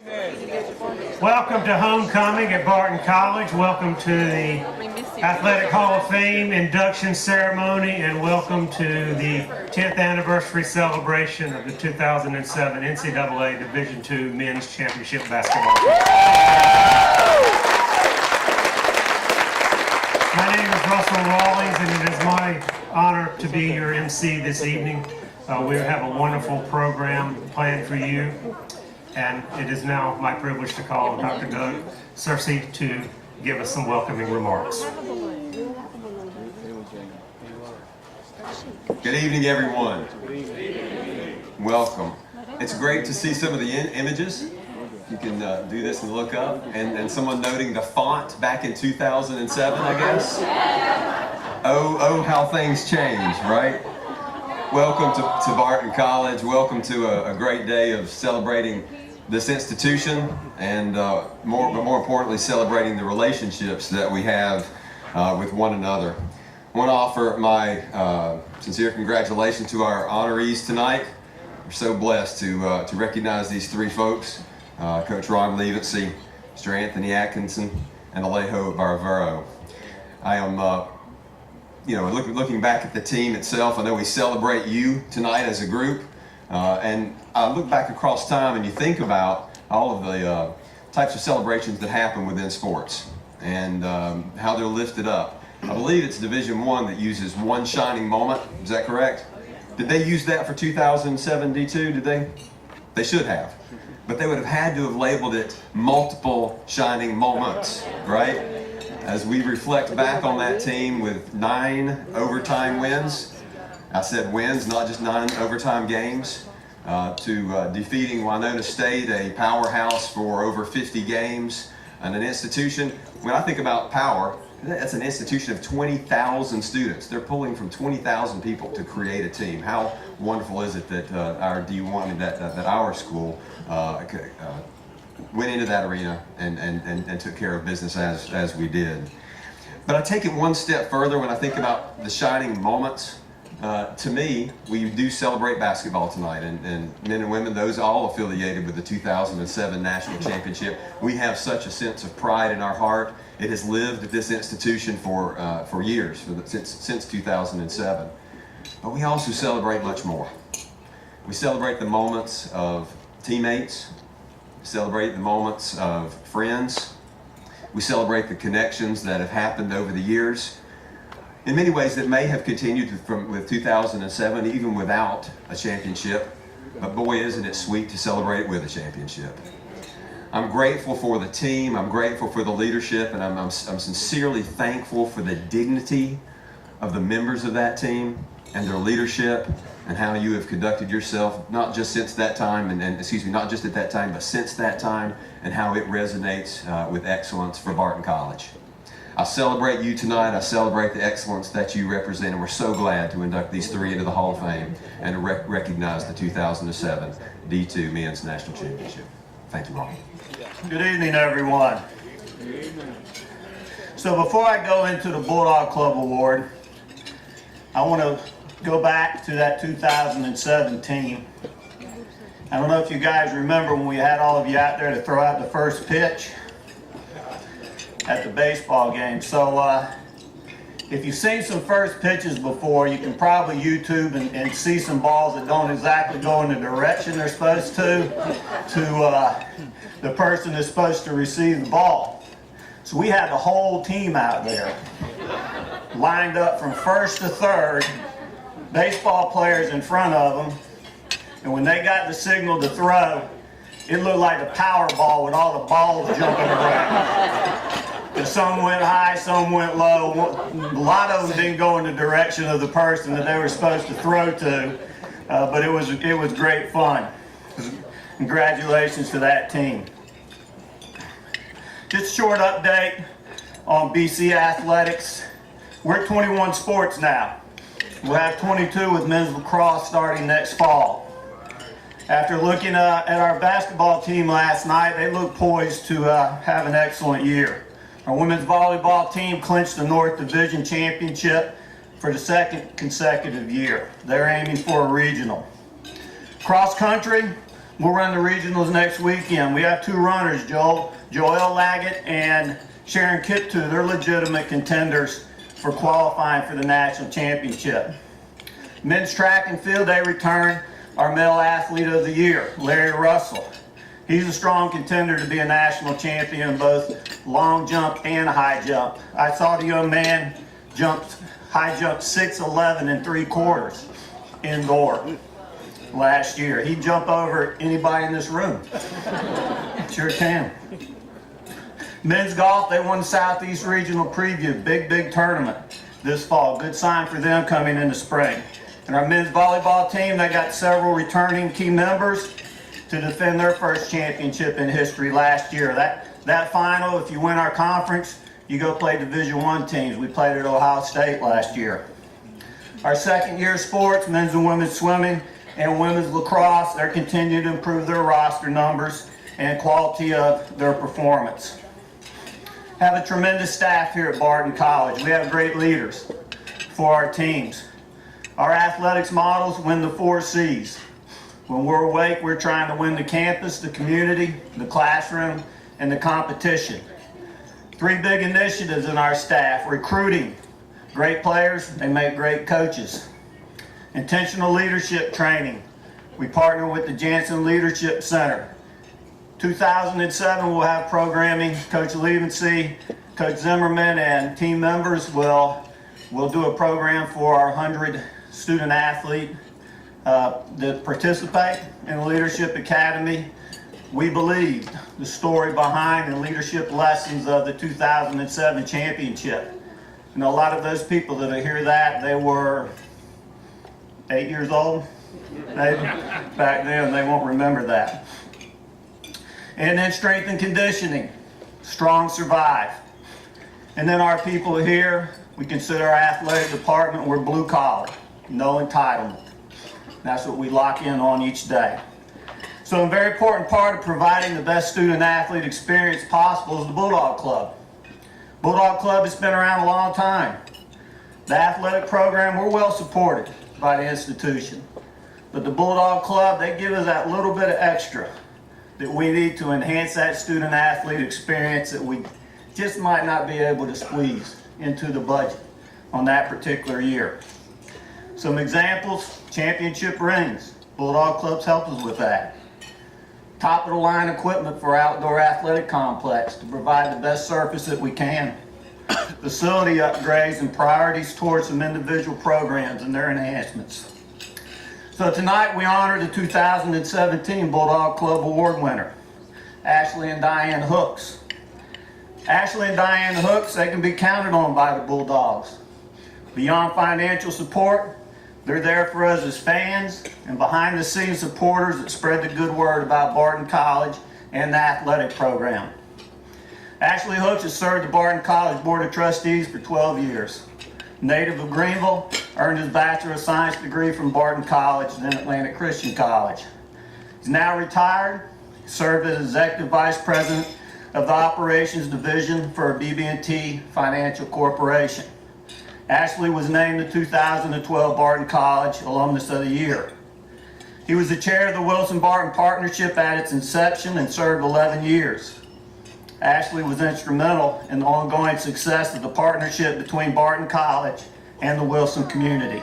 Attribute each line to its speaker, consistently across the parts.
Speaker 1: Welcome to homecoming at Barton College. Welcome to the Athletic Hall of Fame induction ceremony, and welcome to the 10th anniversary celebration of the 2007 NCAA Division II Men's Championship Basketball Team. My name is Russell Rawlings, and it is my honor to be your MC this evening. We have a wonderful program planned for you. And it is now my privilege to call Dr. Doug Searcy to give us some welcoming remarks.
Speaker 2: Good evening, everyone. Welcome. It's great to see some of the images. You can do this and look up. And someone noting the font back in 2007, I guess. Oh, how things change, right? Welcome to Barton College. Welcome to a great day of celebrating this institution, and but more importantly, celebrating the relationships that we have with one another. I want to offer my sincere congratulations to our honorees tonight. We're so blessed to recognize these three folks: Coach Ron Levincy, Mr. Anthony Atkinson, and Alejo Barbero. I am, looking back at the team itself. I know we celebrate you tonight as a group. And I look back across time and you think about all of the types of celebrations that happen within sports and how they're lifted up. I believe it's Division I that uses one shining moment. Is that correct? Did they use that for 2007 D2? Did they? They should have. But they would have had to have labeled it multiple shining moments, right? As we reflect back on that team with 9 overtime wins. I said wins, not just 9 overtime games, to defeating Winona State, a powerhouse for over 50 games, and an institution. When I think about power, that's an institution of 20,000 students. They're pulling from 20,000 people to create a team. How wonderful is it that our D1, that our school went into that arena and took care of business as we did. But I take it one step further when I think about the shining moments. To me, we do celebrate basketball tonight, and men and women, those all affiliated with the 2007 National Championship. We have such a sense of pride in our heart. It has lived at this institution for years, since 2007. But we also celebrate much more. We celebrate the moments of teammates. We celebrate the moments of friends. We celebrate the connections that have happened over the years. In many ways that may have continued with 2007, even without a championship. But boy, isn't it sweet to celebrate with a championship. I'm grateful for the team, I'm grateful for the leadership, and I'm sincerely thankful for the dignity of the members of that team and their leadership and how you have conducted yourself, not just since that time, not just at that time, but since that time, and how it resonates with excellence for Barton College. I celebrate you tonight. I celebrate the excellence that you represent, and we're so glad to induct these three into the Hall of Fame and to recognize the 2007 D2 Men's National Championship. Thank you, Ron.
Speaker 3: Good evening, everyone. So before I go into the Bulldog Club Award, I want to go back to that 2007 team. I don't know if you guys remember when we had all of you out there to throw out the first pitch at the baseball game. So if you've seen some first pitches before, you can probably YouTube and see some balls that don't exactly go in the direction they're supposed to the person that's supposed to receive the ball. So we had the whole team out there lined up from first to third, baseball players in front of them, and when they got the signal to throw, it looked like a Powerball with all the balls jumping around. And some went high, some went low. A lot of them didn't go in the direction of the person that they were supposed to throw to, but it was great fun. Congratulations to that team. Just a short update on BC Athletics. We're 21 sports now. We'll have 22 with men's lacrosse starting next fall. After looking at our basketball team last night, they look poised to have an excellent year. Our women's volleyball team clinched the North Division Championship for the second consecutive year. They're aiming for a regional. Cross country, We'll run the regionals next weekend. We have two runners, Joelle Laggett and Sharon Kiptu. They're legitimate contenders for qualifying for the national championship. Men's track and field, they return our male athlete of the year, Larry Russell. He's a strong contender to be a national champion in both long jump and high jump. I saw the young man high jump 6'11" and 3/4 indoor last year. He'd jump over anybody in this room. Sure can. Men's golf, they won the Southeast Regional Preview, big tournament this fall. Good sign for them coming into spring. And our men's volleyball team, they got several returning key members to defend their first championship in history last year. That final, if you win our conference, you go play Division I teams. We played at Ohio State last year. Our second year sports, men's and women's swimming and women's lacrosse, they're continuing to improve their roster numbers and quality of their performance. Have a tremendous staff here at Barton College. We have great leaders for our teams. Our athletics models win the 4 C's. When we're awake, we're trying to win the campus, the community, the classroom, and the competition. 3 big initiatives in our staff: recruiting. Great players, they make great coaches. Intentional leadership training. We partner with the Jansen Leadership Center. 2007, we'll have programming. Coach Levency, Coach Zimmerman, and team members will do a program for our 100 student athlete that participate in the Leadership Academy. We believed the story behind the leadership lessons of the 2007 championship. You know, a lot of those people that hear that, they were 8 years old. Back then, they won't remember that. And then strength and conditioning, strong survive. And then our people here, we consider our athletic department, we're blue collar, no entitlement. That's what we lock in on each day. So a very important part of providing the best student athlete experience possible is the Bulldog Club. Bulldog Club has been around a long time. The athletic program, we're well supported by the institution. But the Bulldog Club, they give us that little bit of extra that we need to enhance that student athlete experience that we just might not be able to squeeze into the budget on that particular year. Some examples: championship rings. Bulldog Clubs help us with that. Top of the line equipment for outdoor athletic complex to provide the best surface that we can. Facility upgrades and priorities towards some individual programs and their enhancements. So tonight we honor the 2017 Bulldog Club Award winner, Ashley and Diane Hooks. Ashley and Diane Hooks, they can be counted on by the Bulldogs. Beyond financial support, they're there for us as fans and behind the scenes supporters that spread the good word about Barton College and the athletic program. Ashley Hooks has served the Barton College Board of Trustees for 12 years. Native of Greenville, earned his Bachelor of Science degree from Barton College, then Atlantic Christian College. He's now retired, served as Executive Vice President of the Operations Division for BB&T Financial Corporation. Ashley was named the 2012 Barton College Alumnus of the Year. He was the chair of the Wilson-Barton Partnership at its inception and served 11 years. Ashley was instrumental in the ongoing success of the partnership between Barton College and the Wilson community.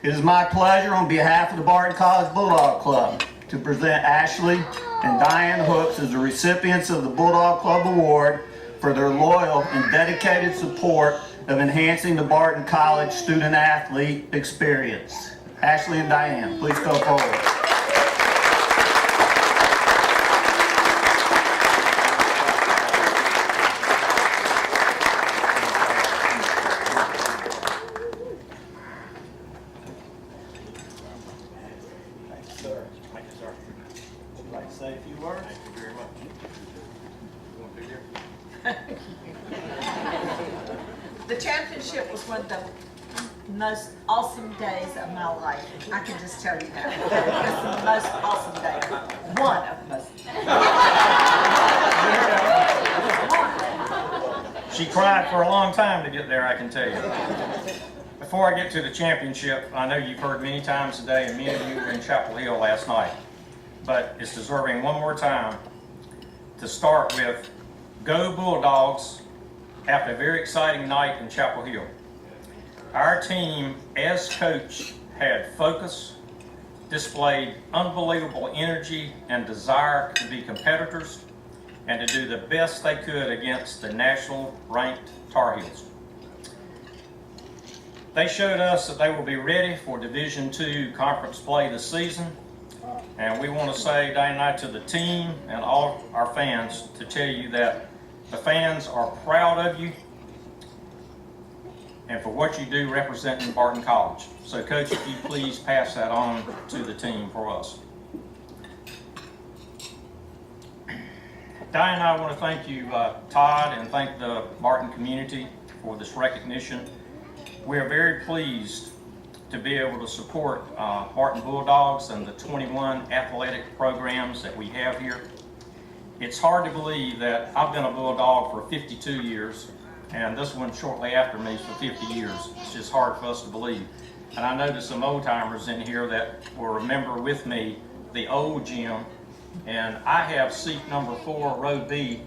Speaker 3: It is my pleasure on behalf of the Barton College Bulldog Club to present Ashley and Diane Hooks as the recipients of the Bulldog Club Award for their loyal and dedicated support of enhancing the Barton College student athlete experience. Ashley and Diane, please go forward. Say a few words.
Speaker 4: Thank you very much. You want to be here?
Speaker 5: The championship was one of the most awesome days of my life. I can just tell you that. It was the most awesome day of my life. One of the most.
Speaker 4: She cried for a long time to get there, I can tell you. Before I get to the championship, I know you've heard many times today, and many of you were in Chapel Hill last night. but it's deserving one more time to start with Go Bulldogs after a very exciting night in Chapel Hill. Our team, as coach, had focus, displayed unbelievable energy and desire to be competitors and to do the best they could against the national ranked Tar Heels. They showed us that they will be ready for Division II conference play this season. And we want to say day and night to the team and all our fans to tell you that the fans are proud of you and for what you do representing Barton College. So Coach, if you please pass that on to the team for us. Diane and I want to thank you, Todd, and thank the Barton community for this recognition. We are very pleased to be able to support Barton Bulldogs and the 21 athletic programs that we have here. It's hard to believe that I've been a Bulldog for 52 years, and this one shortly after me for 50 years. It's just hard for us to believe. And I noticed some old timers in here that will remember with me the old gym, and I have seat number 4, row B,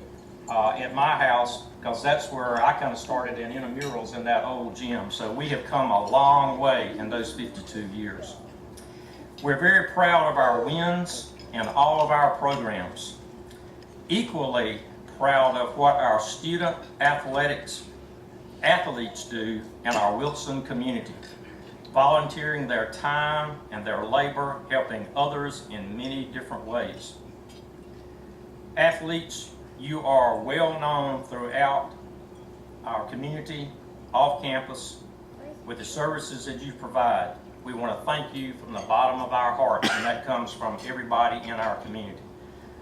Speaker 4: at my house, because that's where I kind of started in intramurals in that old gym. So we have come a long way in those 52 years. We're very proud of our wins and all of our programs. Equally proud of what our student athletes do in our Wilson community, volunteering their time and their labor, helping others in many different ways. Athletes, you are well known throughout our community, off campus, with the services that you provide. We want to thank you from the bottom of our hearts, and that comes from everybody in our community.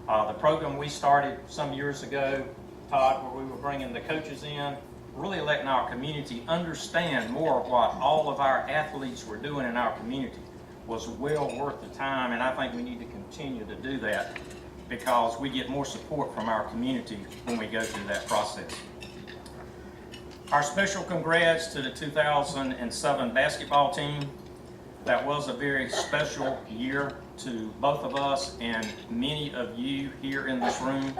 Speaker 4: The program we started some years ago, Todd, where we were bringing the coaches in, really letting our community understand more of what all of our athletes were doing in our community, was well worth the time, and I think we need to continue to do that, because we get more support from our community when we go through that process. Our special congrats to the 2007 basketball team. That was a very special year to both of us and many of you here in this room.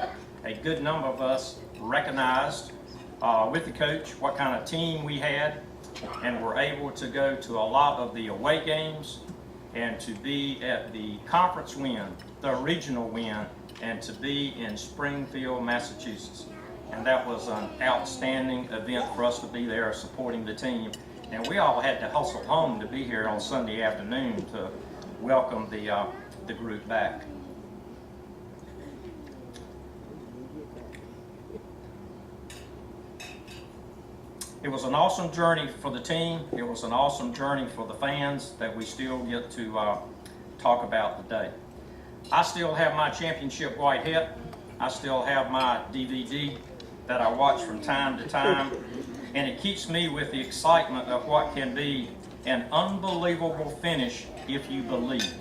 Speaker 4: A good number of us recognized with the coach what kind of team we had, and were able to go to a lot of the away games and to be at the conference win, the regional win, and to be in Springfield, Massachusetts. And that was an outstanding event for us to be there supporting the team. And we all had to hustle home to be here on Sunday afternoon to welcome the group back. It was an awesome journey for the team. It was an awesome journey for the fans that we still get to talk about today. I still have my championship white hat. I still have my DVD that I watch from time to time, and it keeps me with the excitement of what can be an unbelievable finish if you believe.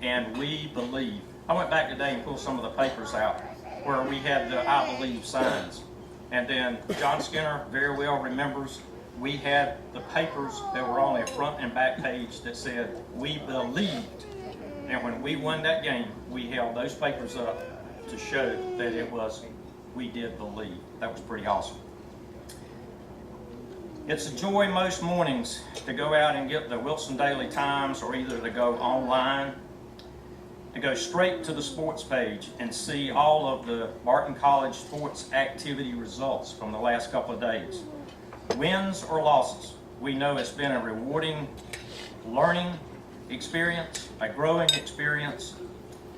Speaker 4: And we believe. I went back today and pulled some of the papers out where we had the I believe signs. And then John Skinner very well remembers we had the papers that were on a front and back page that said, we believed. And when we won that game, we held those papers up to show that it was, we did believe. That was pretty awesome. It's a joy most mornings to go out and get the Wilson Daily Times, or either to go online, to go straight to the sports page and see all of the Barton College sports activity results from the last couple of days. Wins or losses, we know it's been a rewarding learning experience, a growing experience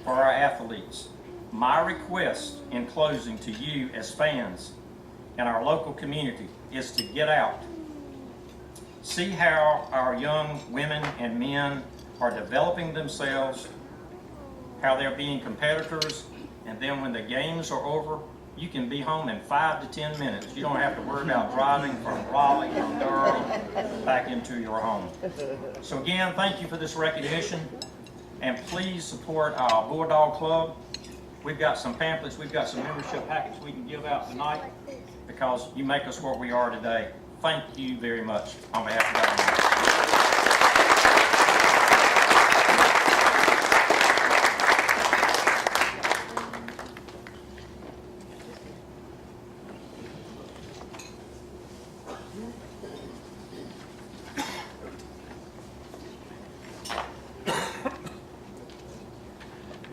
Speaker 4: for our athletes. My request in closing to you as fans in our local community is to get out. See how our young women and men are developing themselves, how they're being competitors, and then when the games are over, you can be home in 5 to 10 minutes. You don't have to worry about driving from Raleigh, from Durham, back into your home. So again, thank you for this recognition, and please support our Bulldog Club. We've got some pamphlets, we've got some membership packets we can give out tonight, because you make us what we are today. Thank you very much on behalf of everyone.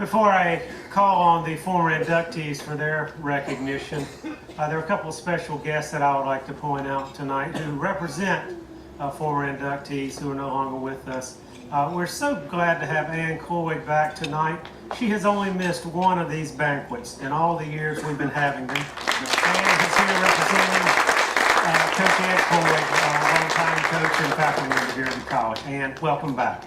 Speaker 1: Before I call on the former inductees for their recognition, there are a couple of special guests that I would like to point out tonight who represent former inductees who are no longer with us. We're so glad to have Ann Cloyd back tonight. She has only missed one of these banquets in all the years we've been having them. Ann is here representing Coach Ed Cloyd, longtime coach and faculty member here at the college. Ann, welcome back.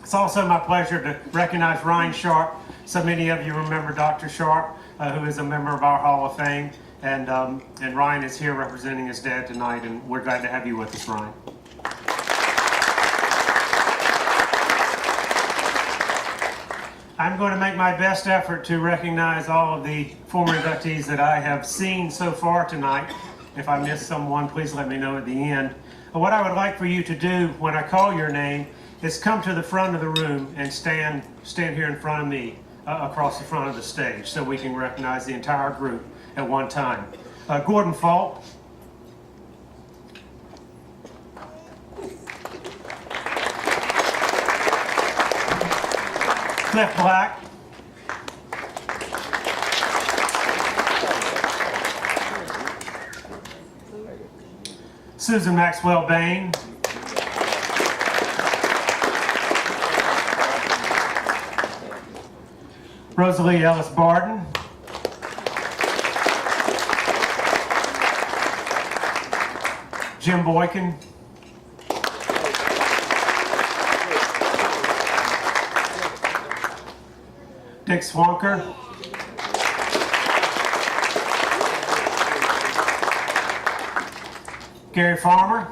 Speaker 1: It's also my pleasure to recognize Ryan Sharp. So many of you remember Dr. Sharp, who is a member of our Hall of Fame. And Ryan is here representing his dad tonight, and we're glad to have you with us, Ryan. I'm going to make my best effort to recognize all of the former inductees that I have seen so far tonight. If I miss someone, please let me know at the end. What I would like for you to do when I call your name is come to the front of the room and stand here in front of me across the front of the stage so we can recognize the entire group at one time. Gordon Falk. Cliff Black. Susan Maxwell Bain. Rosalie Ellis Barton. Jim Boykin. Dick Swanker. Gary Farmer.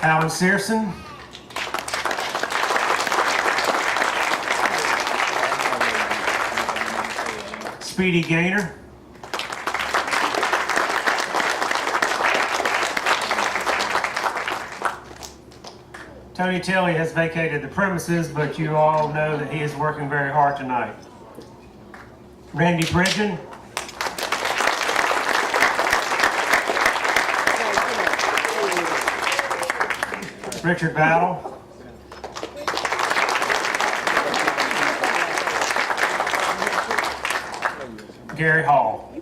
Speaker 1: Alan Searson. Speedy Gaynor. Tony Tilley has vacated the premises, but you all know that he is working very hard tonight. Randy Bridgen. Richard Battle. Gary Hall.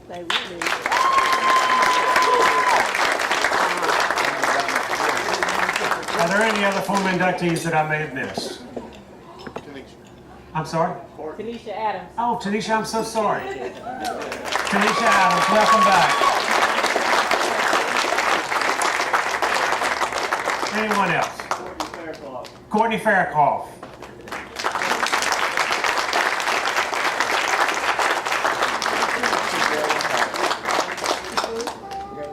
Speaker 1: Are there any other former inductees that I may have missed? I'm sorry?
Speaker 6: Tanisha Adams.
Speaker 1: Oh, Tanisha, I'm so sorry. Tanisha Adams, welcome back. Anyone else? Courtney Fairclough.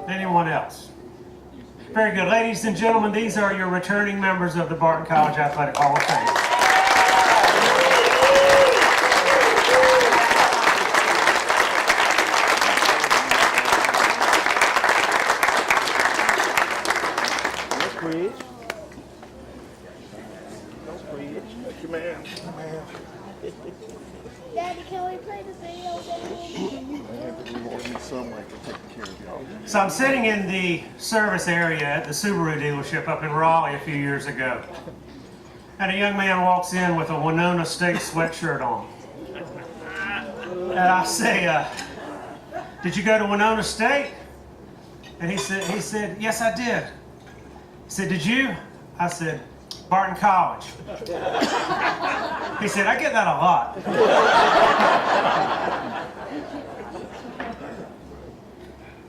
Speaker 1: Anyone else? Very good. Ladies and gentlemen, these are your returning members of the Barton College Athletic Hall of Fame.
Speaker 7: Daddy, can we play the video game?
Speaker 1: So I'm sitting in the service area at the Subaru dealership up in Raleigh a few years ago. And a young man walks in with a Winona State sweatshirt on. And I say, did you go to Winona State? And he said, yes, I did. He said, did you? I said, Barton College. He said, I get that a lot.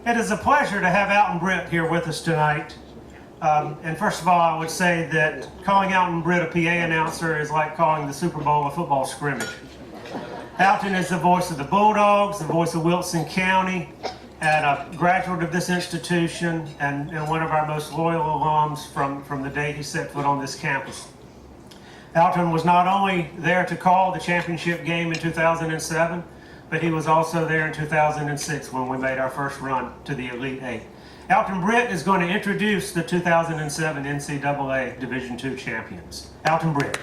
Speaker 1: It is a pleasure to have Alton Britt here with us tonight. And first of all, I would say that calling Alton Britt a PA announcer is like calling the Super Bowl a football scrimmage. Alton is the voice of the Bulldogs, the voice of Wilson County, and a graduate of this institution and one of our most loyal alums from the day he set foot on this campus. Alton was not only there to call the championship game in 2007, but he was also there in 2006 when we made our first run to the Elite Eight. Alton Britt is going to introduce the 2007 NCAA Division II champions. Alton Britt.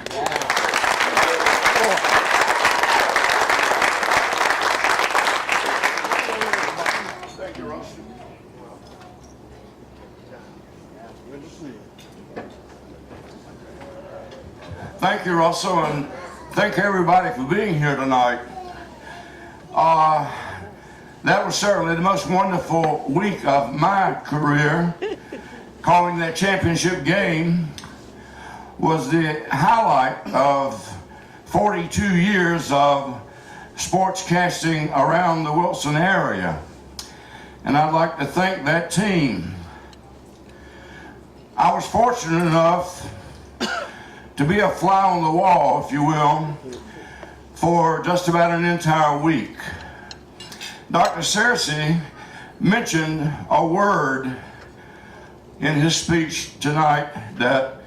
Speaker 8: Thank you, Ross. Good to see you.
Speaker 6: Thank you, Russell, and thank everybody for being here tonight. That was certainly the most wonderful week of my career. Calling that championship game was the highlight of 42 years of sportscasting around the Wilson area. And I'd like to thank that team. I was fortunate enough to be a fly on the wall, if you will, for just about an entire week. Dr. Searcy mentioned a word in his speech tonight that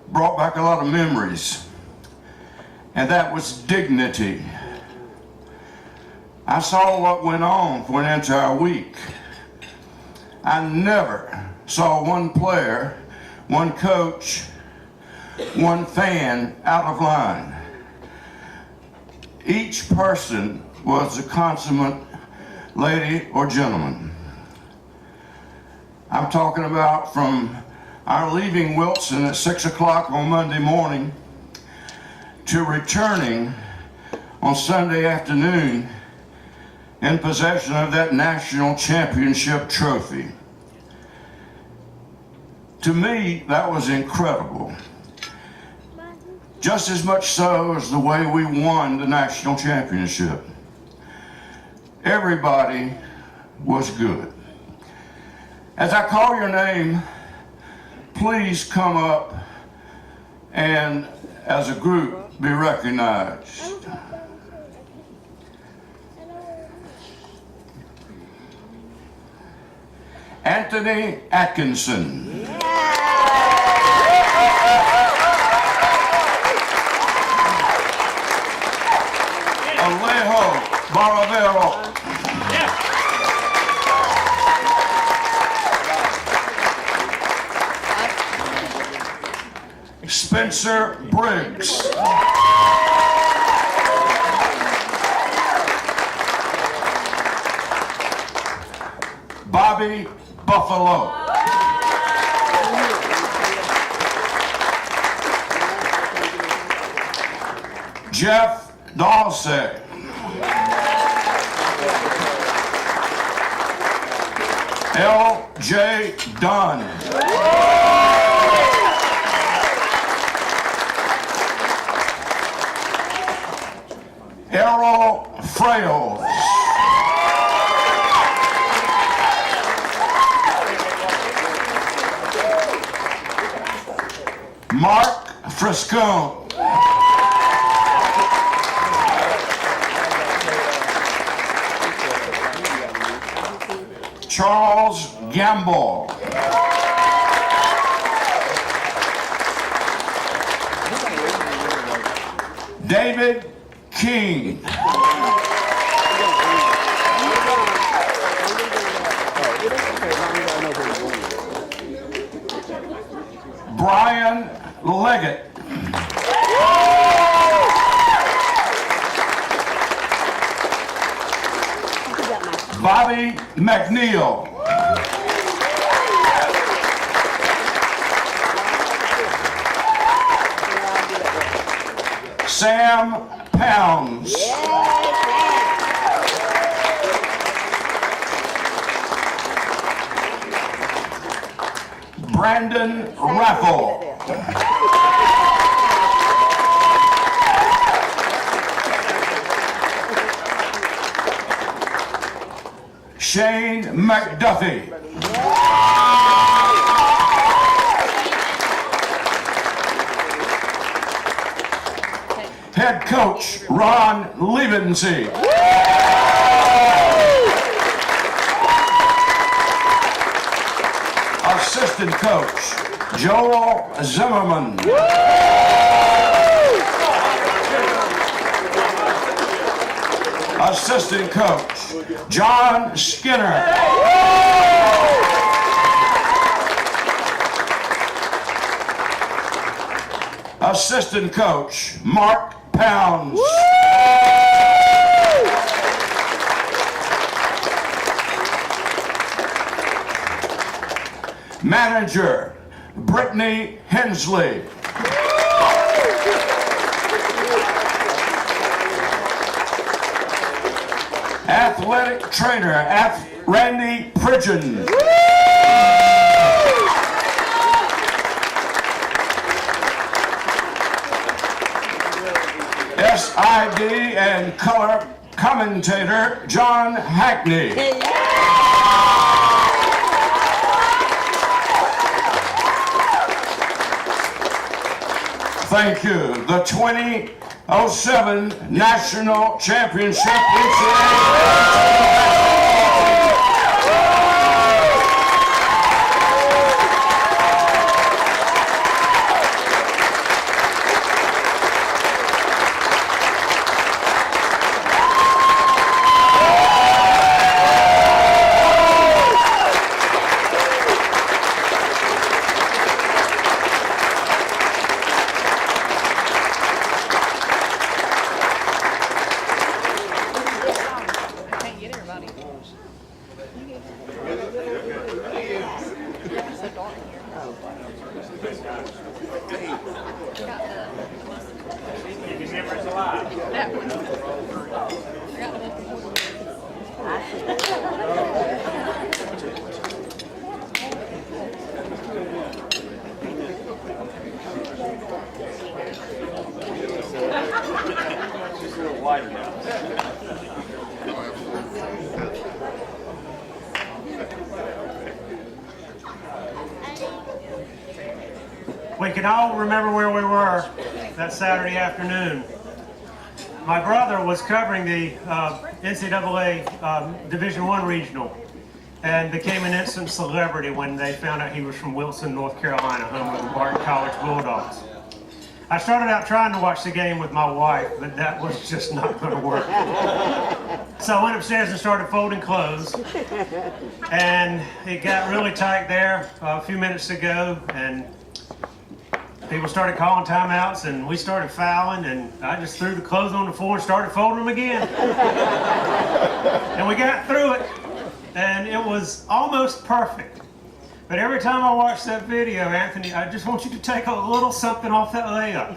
Speaker 6: brought back a lot of memories, and that was dignity. I saw what went on for an entire week. I never saw one player, one coach, one fan out of line. Each person was a consummate lady or gentleman. I'm talking about from our leaving Wilson at 6 o'clock on Monday morning to returning on Sunday afternoon in possession of that national championship trophy. To me, that was incredible. Just as much so as the way we won the national championship. Everybody was good. As I call your name, please come up and, as a group, be recognized. Anthony Atkinson. Alejo Baravero. Spencer Briggs. Bobby Buffalo. Jeff Dawsey. L.J. Dunn. Errol Frales. Mark Friscone. Charles Gamble. David King. Brian Leggett. Bobby McNeil. Sam Pounds. Brandon Raffle. Shane McDuffie. Head coach Ron Liebensee. Assistant coach Joel Zimmerman. Assistant coach John Skinner. Assistant coach Mark Pounds. Manager Brittany Hensley. athletic trainer, Randy Pridgeon. SID and color commentator, John Hackney. Thank you. The 2007 National Championship NCAA.
Speaker 1: We can all remember where we were that Saturday afternoon. My brother was covering the NCAA Division I Regional and became an instant celebrity when they found out he was from Wilson, North Carolina, home of the Barton College Bulldogs. I started out trying to watch the game with my wife, but that was just not going to work. So I went upstairs and started folding clothes, and it got really tight there a few minutes to go, and people started calling timeouts, and we started fouling, and I just threw the clothes on the floor and started folding them again. And we got through it, and it was almost perfect. But every time I watch that video, Anthony, I just want you to take a little something off that layup.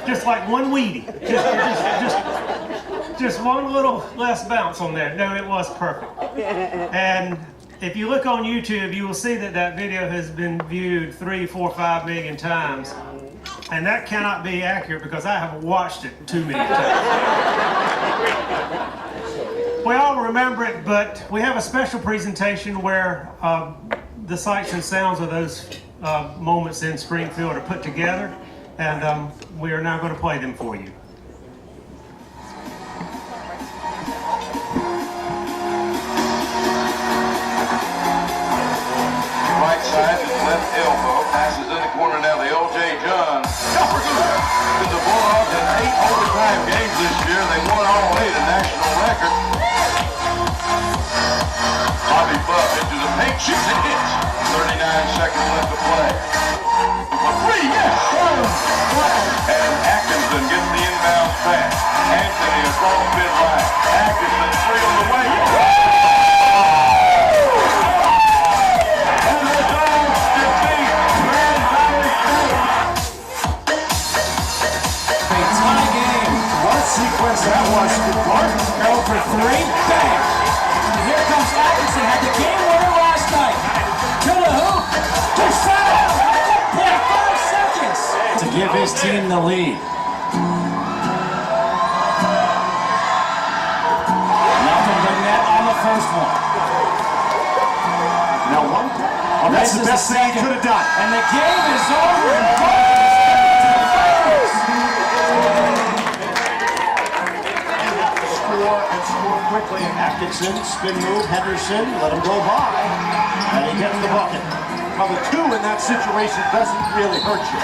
Speaker 1: Just like one weedy. Just one little less bounce on there. No, it was perfect. And if you look on YouTube, you will see that that video has been viewed 3, 4, 5 million times. And that cannot be accurate because I have watched it too many times. We all remember it, but we have a special presentation where the sights and sounds of those moments in Springfield are put together, and we are now going to play them for you.
Speaker 6: Right side to the left elbow, passes in the corner now to L.J. John. To the Bulldogs in 8 overtime games this year. They won all 8, a national record. Bobby Buff into the paint, shoots and hits. 39 seconds left to play. A three, yes! And Atkinson gets the inbound pass. Anthony across midline. Atkinson, 3 on the way. And the Dogs defeat Grand Valley State.
Speaker 9: A tie game. What a sequence that was. Barton go for 3. Bang! Here comes Atkinson, had the game winner last night. To the hoop, to foul, 1.5 seconds to give his team the lead. Nothing but net on the first one.
Speaker 3: Now one. Oh, that's the best thing he could have done.
Speaker 9: And the game is over. And Barton is headed to the finals.
Speaker 3: Score quickly. Atkinson, spin move, Henderson, let him go by, and he gets the bucket. Well, the 2 in that situation doesn't really hurt you.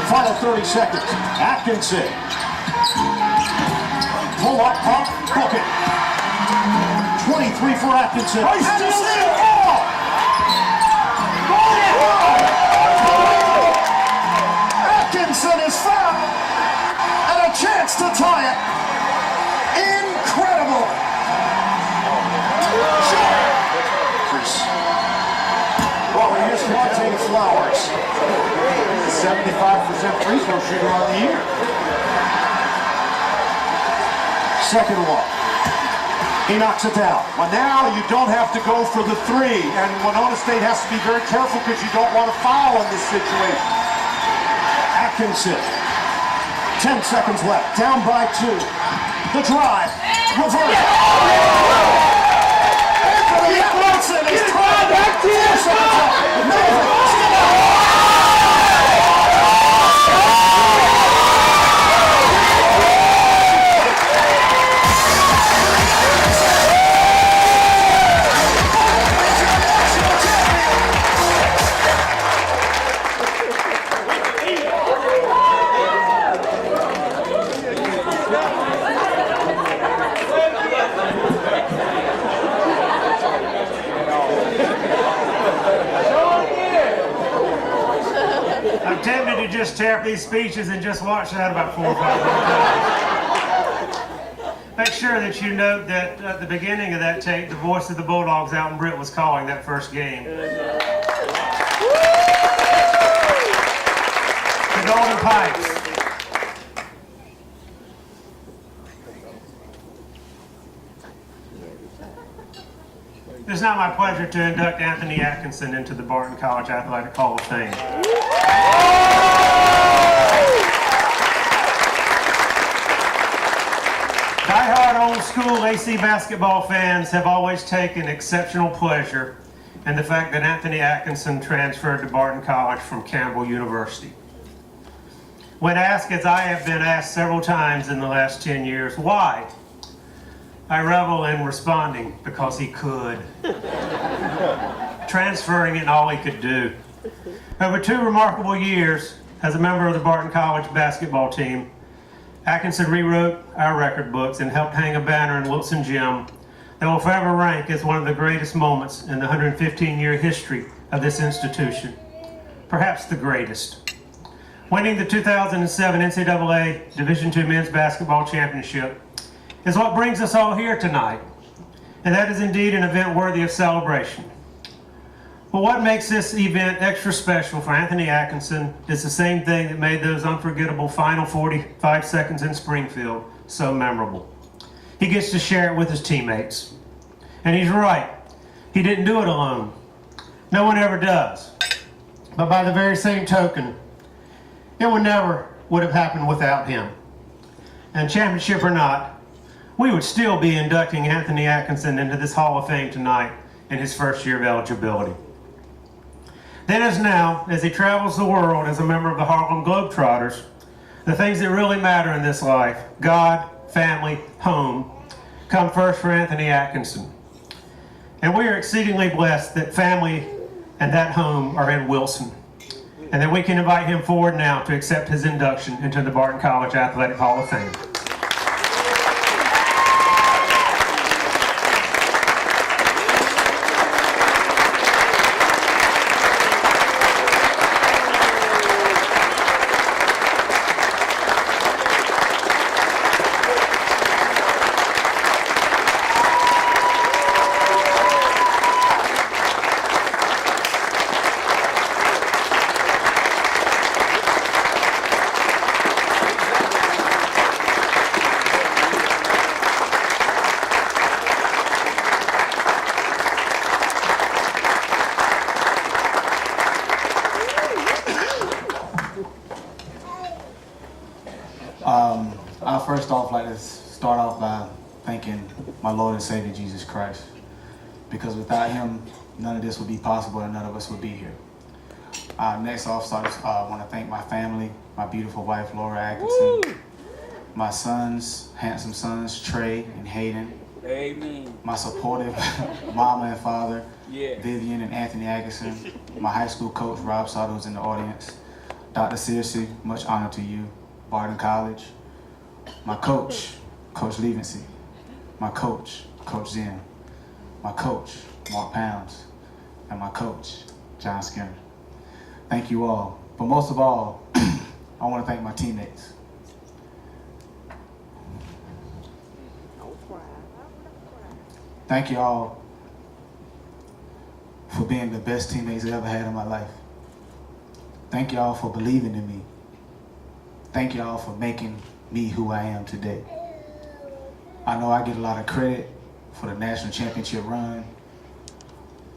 Speaker 3: Final 30 seconds. Atkinson. Pull up, pump, book it. 23 for Atkinson. Atkinson is fouled, and a chance to tie it. Incredible.
Speaker 10: 75% free throw shooter on the year. Second walk. He knocks it down. Well, now you don't have to go for the three, and Winona State has to be very careful because you don't want to foul in this situation. Atkinson, 10 seconds left, down by 2. The drive, reverse. Anthony Wilson is tied back to 4 seconds left.
Speaker 1: I'm tempted to just tear up these speeches and just watch that about 4 or 5 more times. Make sure that you note that at the beginning of that tape, the voice of the Bulldogs, Alton Britt, was calling that first game. The Golden Pipes. It is now my pleasure to induct Anthony Atkinson into the Barton College Athletic Hall of Fame. Die-hard old school AC basketball fans have always taken exceptional pleasure in the fact that Anthony Atkinson transferred to Barton College from Campbell University. When asked, as I have been asked several times in the last 10 years, why? I revel in responding, because he could. Transferring it and all he could do. Over 2 remarkable years as a member of the Barton College basketball team, Atkinson rewrote our record books and helped hang a banner in Wilson Gym that will forever rank as one of the greatest moments in the 115-year history of this institution. Perhaps the greatest. Winning the 2007 NCAA Division II Men's Basketball Championship is what brings us all here tonight, and that is indeed an event worthy of celebration. But what makes this event extra special for Anthony Atkinson is the same thing that made those unforgettable final 45 seconds in Springfield so memorable. He gets to share it with his teammates. And he's right, he didn't do it alone. No one ever does. But by the very same token, it would have happened without him. And championship or not, we would still be inducting Anthony Atkinson into this Hall of Fame tonight in his first year of eligibility. Then as now, as he travels the world as a member of the Harlem Globetrotters, the things that really matter in this life, God, family, home, come first for Anthony Atkinson. And we are exceedingly blessed that family and that home are in Wilson, and that we can invite him forward now to accept his induction into the Barton College Athletic Hall of Fame.
Speaker 11: I first off like to start off by thanking my Lord and Savior Jesus Christ, because without him, none of this would be possible and none of us would be here. Next off, I want to thank my family, my beautiful wife, Laura Atkinson, my sons, handsome sons, Trey and Hayden,
Speaker 9: Amen.
Speaker 11: my supportive mama and father, Vivian and Anthony Atkinson, my high school coach, Rob Soto, who's in the audience, Dr. Searcy, much honor to you, Barton College, my coach, Coach Levency, my coach, Coach Zinn, my coach, Mark Pounds, and my coach, John Skinner. Thank you all. But most of all, I want to thank my teammates. Thank you all for being the best teammates I ever had in my life. Thank y'all for believing in me. Thank y'all for making me who I am today. I know I get a lot of credit for the national championship run,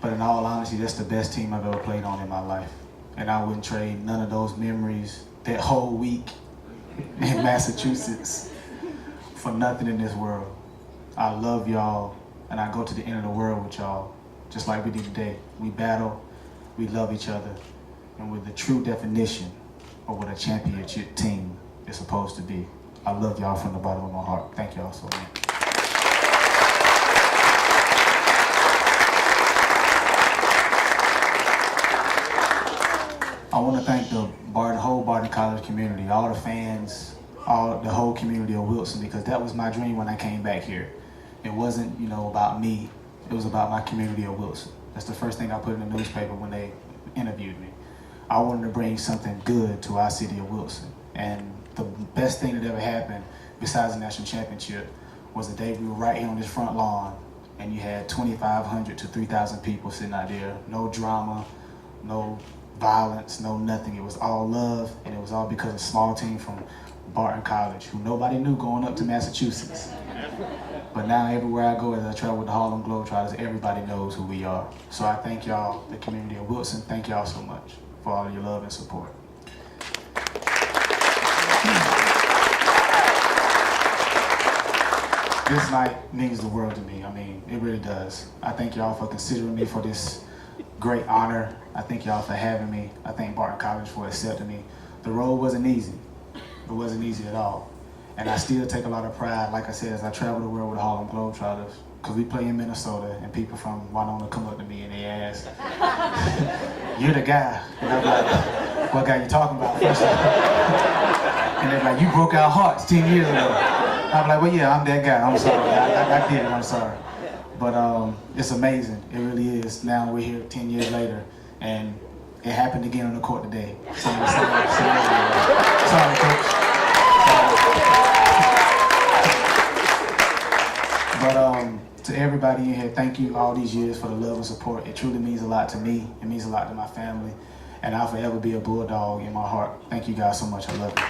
Speaker 11: but in all honesty, that's the best team I've ever played on in my life. And I wouldn't trade none of those memories, that whole week in Massachusetts, for nothing in this world. I love y'all, and I go to the end of the world with y'all, just like we did today. We battle, we love each other, and we're the true definition of what a championship team is supposed to be. I love y'all from the bottom of my heart. Thank y'all so much. I want to thank the whole Barton College community, all the fans, the whole community of Wilson, because that was my dream when I came back here. It wasn't, about me. It was about my community of Wilson. That's the first thing I put in the newspaper when they interviewed me. I wanted to bring something good to our city of Wilson. And the best thing that ever happened, besides the national championship, was the day we were right here on this front lawn, and you had 2,500 to 3,000 people sitting out there. No drama, no violence, no nothing. It was all love, and it was all because of a small team from Barton College, who nobody knew going up to Massachusetts. But now everywhere I go, as I travel with the Harlem Globetrotters, everybody knows who we are. So I thank y'all, the community of Wilson. Thank y'all so much for all of your love and support. This night means the world to me. I mean, it really does. I thank y'all for considering me for this great honor. I thank y'all for having me. I thank Barton College for accepting me. The road wasn't easy. It wasn't easy at all. And I still take a lot of pride, like I said, as I travel the world with the Harlem Globetrotters, because we play in Minnesota, and people from Winona come up to me and they ask, "You're the guy." And I'm like, "What guy you talking about?" And they're like, "You broke our hearts 10 years ago." I'm like, "Well, yeah, I'm that guy. I'm sorry. I did it. I'm sorry." But it's amazing. It really is. Now we're here 10 years later, and it happened again on the court today. Sorry, Coach. But to everybody in here, thank you all these years for the love and support. It truly means a lot to me. It means a lot to my family. And I'll forever be a Bulldog in my heart. Thank you guys so much. I love you.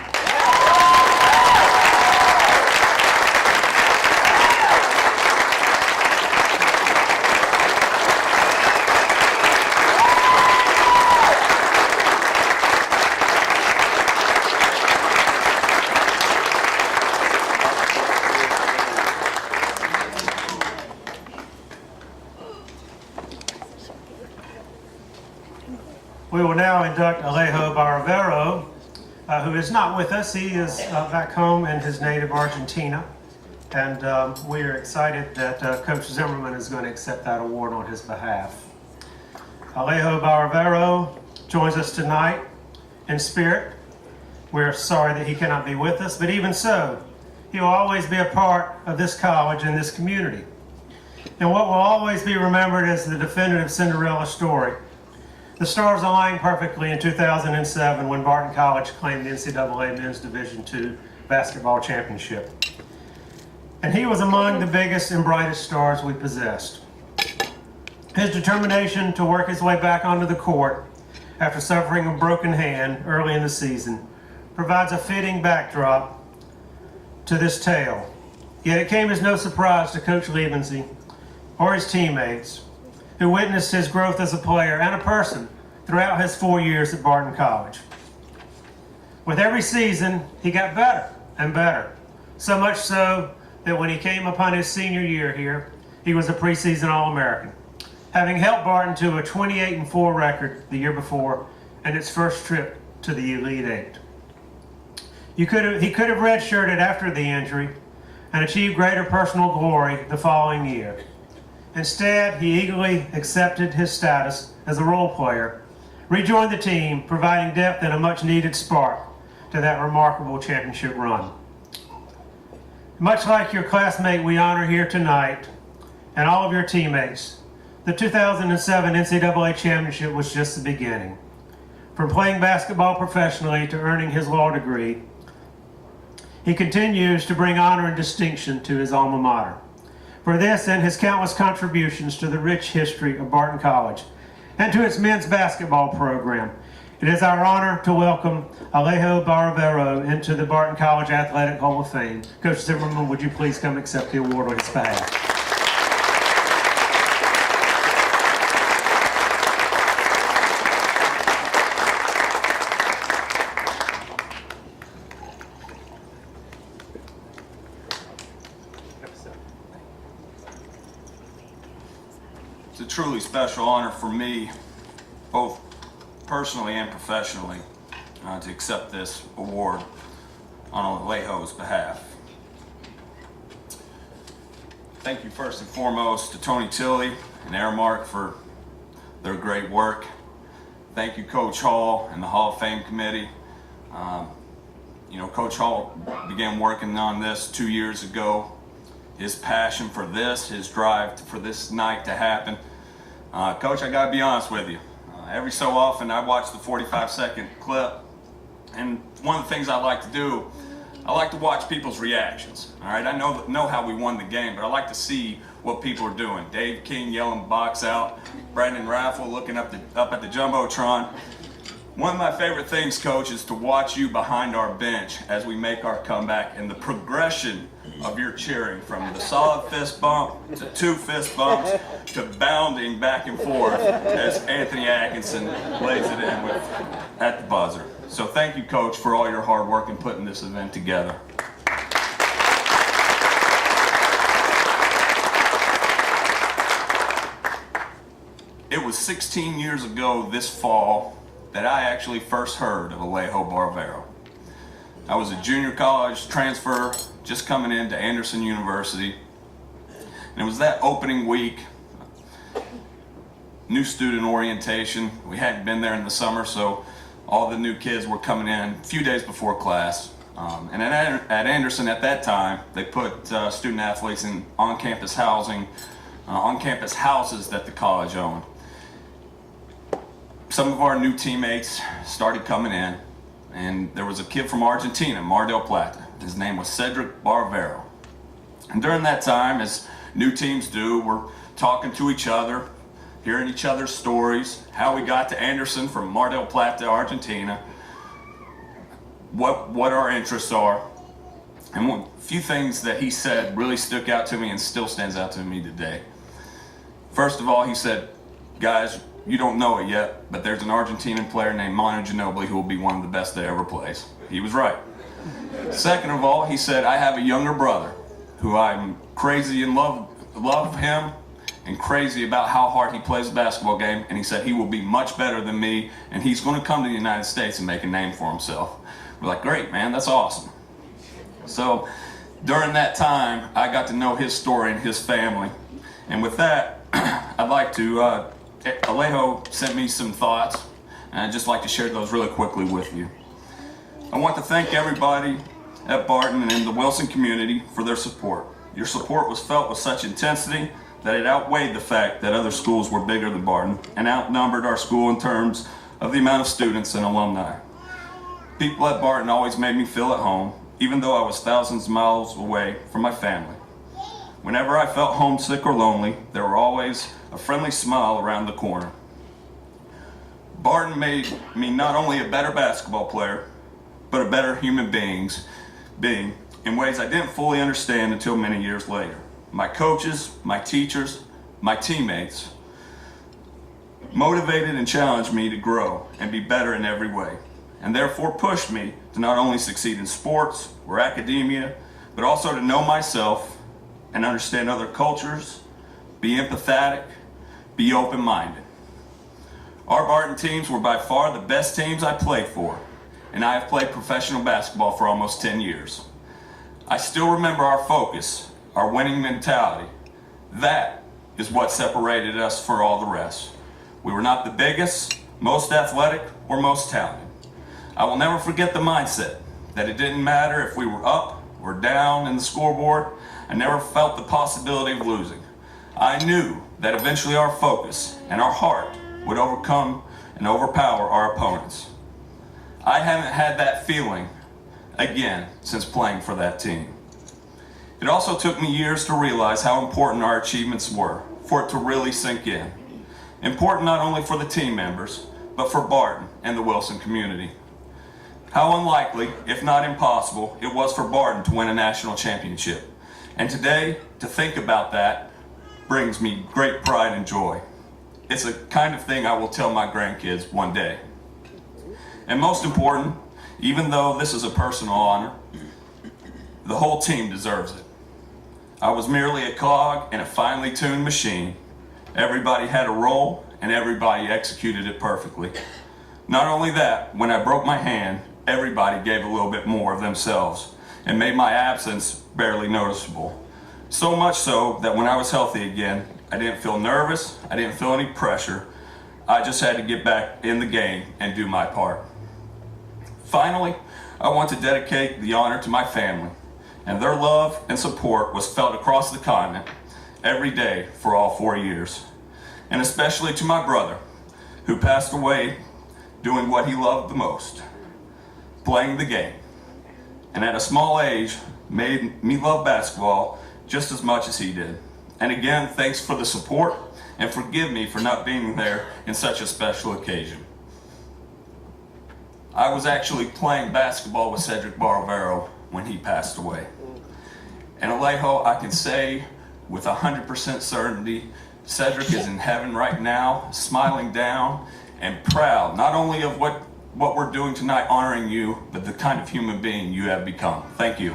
Speaker 1: We will now induct Alejo Baravero, who is not with us. He is back home in his native Argentina. And we are excited that Coach Zimmerman is going to accept that award on his behalf. Alejo Baravero joins us tonight in spirit. We're sorry that he cannot be with us, but even so, he will always be a part of this college and this community. And what will always be remembered is the definitive Cinderella story. The stars aligned perfectly in 2007 when Barton College claimed the NCAA Men's Division II basketball championship. And he was among the biggest and brightest stars we possessed. His determination to work his way back onto the court after suffering a broken hand early in the season provides a fitting backdrop to this tale. Yet it came as no surprise to Coach Liebensy or his teammates, who witnessed his growth as a player and a person throughout his 4 years at Barton College. With every season, he got better and better, so much so that when he came upon his senior year here, he was a preseason All-American, having helped Barton to a 28-4 record the year before and its first trip to the Elite Eight. He could have redshirted after the injury and achieved greater personal glory the following year. Instead, he eagerly accepted his status as a role player, rejoined the team, providing depth and a much-needed spark to that remarkable championship run. Much like your classmate we honor here tonight, and all of your teammates, the 2007 NCAA championship was just the beginning. From playing basketball professionally to earning his law degree, he continues to bring honor and distinction to his alma mater. For this and his countless contributions to the rich history of Barton College and to its men's basketball program, It is our honor to welcome Alejo Barbero into the Barton College Athletic Hall of Fame. Coach Zimmerman, would you please come accept the award on his behalf?
Speaker 12: It's a truly special honor for me, both personally and professionally, to accept this award on Alejo's behalf. Thank you first and foremost to Tony Tilley and Aramark for their great work. Thank you, Coach Hall and the Hall of Fame Committee. Coach Hall began working on this 2 years ago. His passion for this, his drive for this night to happen. Coach, I gotta be honest with you. Every so often I watch the 45-second clip, and one of the things I like to do, I like to watch people's reactions. All right, I know how we won the game, but I like to see what people are doing. Dave King yelling box out, Brandon Raffle looking up at the Jumbotron. One of my favorite things, Coach, is to watch you behind our bench as we make our comeback and the progression of your cheering from the solid fist bump to 2 fist bumps to bounding back and forth as Anthony Atkinson lays it in at the buzzer. So thank you, Coach, for all your hard work in putting this event together. It was 16 years ago this fall that I actually first heard of Alejo Barbero. I was a junior college transfer just coming into Anderson University, and it was that opening week, new student orientation. We hadn't been there in the summer, so all the new kids were coming in a few days before class. And at Anderson at that time, they put student athletes in on-campus housing, on-campus houses that the college owned. Some of our new teammates started coming in, and there was a kid from Argentina, Mar del Plata. His name was Cedric Barbero. And during that time, as new teams do, we're talking to each other, hearing each other's stories, how we got to Anderson from Mar del Plata, Argentina, what our interests are. And a few things that he said really stuck out to me and still stands out to me today. First of all, he said, guys, you don't know it yet, but there's an Argentinian player named Manu Ginobili who will be one of the best that ever plays. He was right. Second of all, he said, I have a younger brother who I'm crazy in love him and crazy about how hard he plays the basketball game, and he said he will be much better than me, and he's going to come to the United States and make a name for himself. We're like, great, man, that's awesome. So during that time, I got to know his story and his family. And with that, I'd like to, Alejo sent me some thoughts, and I'd just like to share those really quickly with you. I want to thank everybody at Barton and in the Wilson community for their support. Your support was felt with such intensity that it outweighed the fact that other schools were bigger than Barton and outnumbered our school in terms of the amount of students and alumni. People at Barton always made me feel at home, even though I was thousands of miles away from my family. Whenever I felt homesick or lonely, there were always a friendly smile around the corner. Barton made me not only a better basketball player, but a better human being in ways I didn't fully understand until many years later. My coaches, my teachers, my teammates motivated and challenged me to grow and be better in every way, and therefore pushed me to not only succeed in sports or academia, but also to know myself and understand other cultures, be empathetic, be open-minded. Our Barton teams were by far the best teams I played for, and I have played professional basketball for almost 10 years. I still remember our focus, our winning mentality. That is what separated us for all the rest. We were not the biggest, most athletic, or most talented. I will never forget the mindset that it didn't matter if we were up or down in the scoreboard. I never felt the possibility of losing. I knew that eventually our focus and our heart would overcome and overpower our opponents. I haven't had that feeling again since playing for that team. It also took me years to realize how important our achievements were, for it to really sink in. Important not only for the team members, but for Barton and the Wilson community. How unlikely, if not impossible, it was for Barton to win a national championship. And today, to think about that brings me great pride and joy. It's a kind of thing I will tell my grandkids one day. And most important, even though this is a personal honor, the whole team deserves it. I was merely a cog in a finely tuned machine. Everybody had a role and everybody executed it perfectly. Not only that, when I broke my hand, everybody gave a little bit more of themselves and made my absence barely noticeable. So much so that when I was healthy again, I didn't feel nervous, I didn't feel any pressure. I just had to get back in the game and do my part. Finally, I want to dedicate the honor to my family, and their love and support was felt across the continent every day for all 4 years. And especially to my brother, who passed away doing what he loved the most, playing the game. And at a small age, made me love basketball just as much as he did. And again, thanks for the support, and forgive me for not being there in such a special occasion. I was actually playing basketball with Cedric Barbero when he passed away. And Alejo, I can say with 100% certainty, Cedric is in heaven right now, smiling down and proud, not only of what we're doing tonight, honoring you, but the kind of human being you have become. Thank you.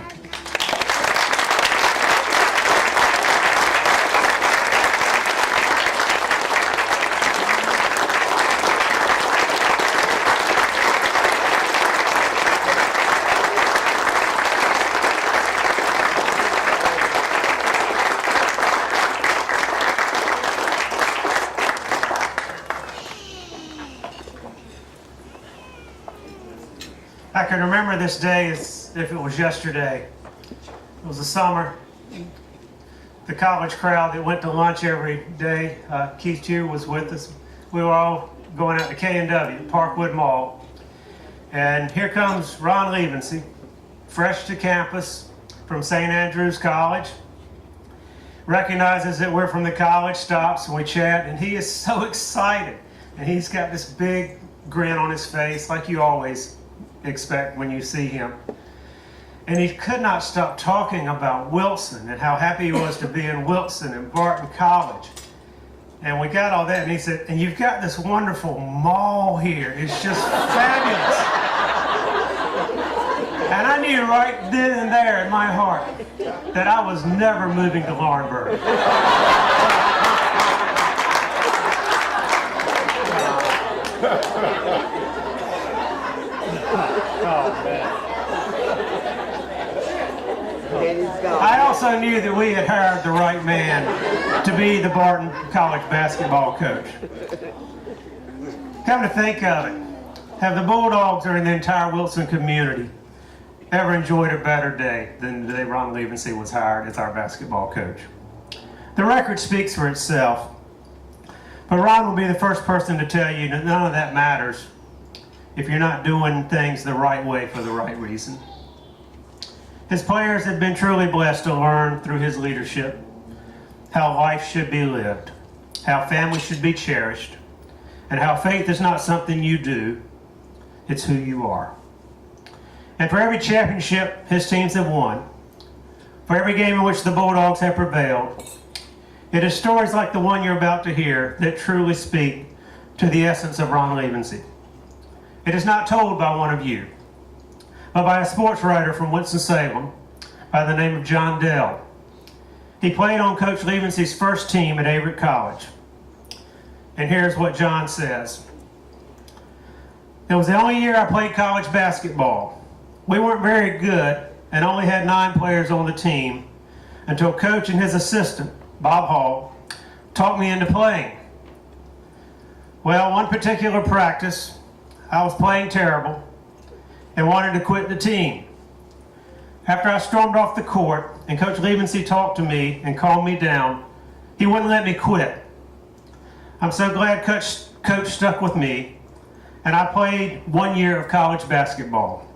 Speaker 1: I can remember this day as if it was yesterday. It was the summer. The college crowd that went to lunch every day, Keith Chew was with us. We were all going out to K&W, Parkwood Mall. And here comes Ron Levency, fresh to campus from St. Andrews College. Recognizes that we're from the college, stops and we chat, and he is so excited. And he's got this big grin on his face like you always expect when you see him. And he could not stop talking about Wilson and how happy he was to be in Wilson and Barton College. And we got all that, and he said, and you've got this wonderful mall here. It's just fabulous. And I knew right then and there in my heart that I was never moving to Laurinburg. I also knew that we had hired the right man to be the Barton College basketball coach. Come to think of it, have the Bulldogs or the entire Wilson community ever enjoyed a better day than the day Ron Levency was hired as our basketball coach? The record speaks for itself, but Ron will be the first person to tell you that none of that matters if you're not doing things the right way for the right reason. His players have been truly blessed to learn through his leadership how life should be lived, how family should be cherished, and how faith is not something you do, it's who you are. And for every championship his teams have won, for every game in which the Bulldogs have prevailed, it is stories like the one you're about to hear that truly speak to the essence of Ron Levency. It is not told by one of you, but by a sports writer from Winston-Salem by the name of John Dell. He played on Coach Levency's first team at Averett College. And here's what John says. It was the only year I played college basketball. We weren't very good and only had 9 players on the team until Coach and his assistant, Bob Hall, talked me into playing. Well, one particular practice, I was playing terrible and wanted to quit the team. After I stormed off the court and Coach Levency talked to me and calmed me down, he wouldn't let me quit. I'm so glad Coach stuck with me, and I played 1 year of college basketball.